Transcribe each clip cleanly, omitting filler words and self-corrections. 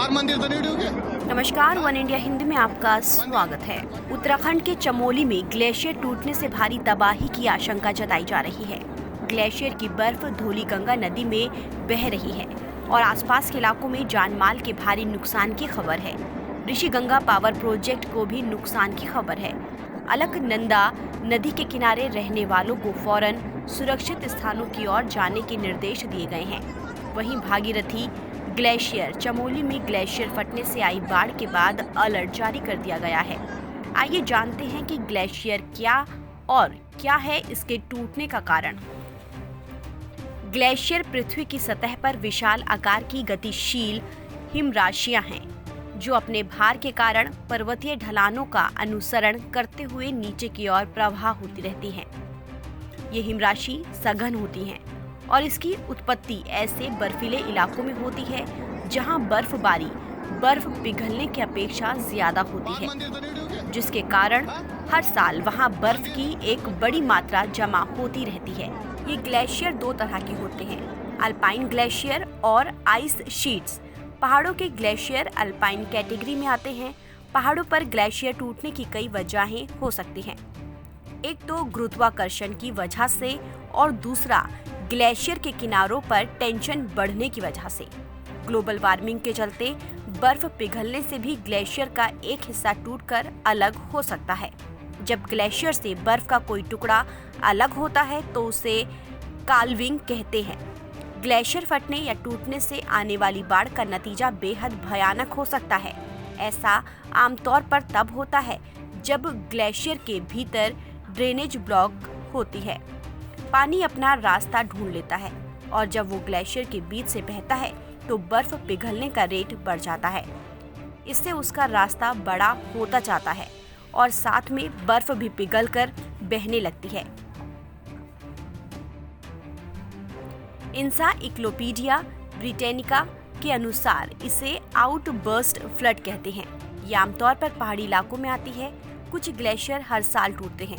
बाहर मंदिर तो नहीं डूबे। नमस्कार, वन इंडिया हिंदी में आपका स्वागत है। उत्तराखंड के चमोली में ग्लेशियर टूटने से भारी तबाही की आशंका जताई जा रही है। ग्लेशियर की बर्फ धौलीगंगा नदी में बह रही है और आसपास के इलाकों में जानमाल के भारी नुकसान की खबर है। ऋषिगंगा पावर प्रोजेक्ट को भी नुकसान की खबर है। अलकनंदा नदी के किनारे रहने वालों को फौरन सुरक्षित स्थानों की ओर जाने के निर्देश दिए गए हैं। वहीं भागीरथी ग्लेशियर चमोली में ग्लेशियर फटने से आई बाढ़ के बाद अलर्ट जारी कर दिया गया है। आइए जानते हैं कि ग्लेशियर क्या है इसके टूटने का कारण। ग्लेशियर पृथ्वी की सतह पर विशाल आकार की गतिशील हिमराशियां हैं जो अपने भार के कारण पर्वतीय ढलानों का अनुसरण करते हुए नीचे की ओर प्रवाह होती रहती हैं। ये हिमराशि सघन होती हैं और इसकी उत्पत्ति ऐसे बर्फीले इलाकों में होती है जहां बर्फबारी बर्फ पिघलने की अपेक्षा ज्यादा होती है, जिसके कारण हर साल वहां बर्फ की एक बड़ी मात्रा जमा होती रहती है। ये ग्लेशियर दो तरह के होते हैं, अल्पाइन ग्लेशियर और आइस शीट्स। पहाड़ों के ग्लेशियर अल्पाइन कैटेगरी में आते हैं। पहाड़ों पर ग्लेशियर टूटने की कई वजहें हो सकती हैं। एक तो गुरुत्वाकर्षण की वजह से और दूसरा ग्लेशियर के किनारों पर टेंशन बढ़ने की वजह से। ग्लोबल वार्मिंग के चलते बर्फ पिघलने से भी ग्लेशियर का एक हिस्सा टूटकर अलग हो सकता है। जब ग्लेशियर से बर्फ का कोई टुकड़ा अलग होता है तो उसे काल्विंग कहते हैं। ग्लेशियर फटने या टूटने से आने वाली बाढ़ का नतीजा बेहद भयानक हो सकता है। ऐसा आमतौर पर तब होता है जब ग्लेशियर के भीतर ड्रेनेज ब्लॉक होती है, पानी अपना रास्ता ढूंढ लेता है और जब वो ग्लेशियर के बीच से बहता है तो बर्फ पिघलने का रेट बढ़ जाता है। इससे उसका रास्ता बड़ा होता जाता है और साथ में बर्फ भी पिघलकर बहने लगती है। इनसाइक्लोपीडिया ब्रिटेनिका के अनुसार इसे आउटबर्स्ट फ्लड कहते हैं। ये आमतौर पर पहाड़ी इलाकों में आती है। कुछ ग्लेशियर हर साल टूटते हैं,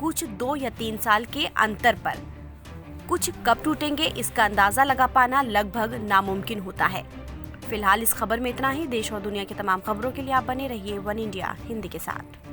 कुछ 2 या 3 साल के अंतर पर। कुछ कब टूटेंगे इसका अंदाजा लगा पाना लगभग नामुमकिन होता है। फिलहाल इस खबर में इतना ही। देश और दुनिया की तमाम खबरों के लिए आप बने रहिए वन इंडिया हिंदी के साथ।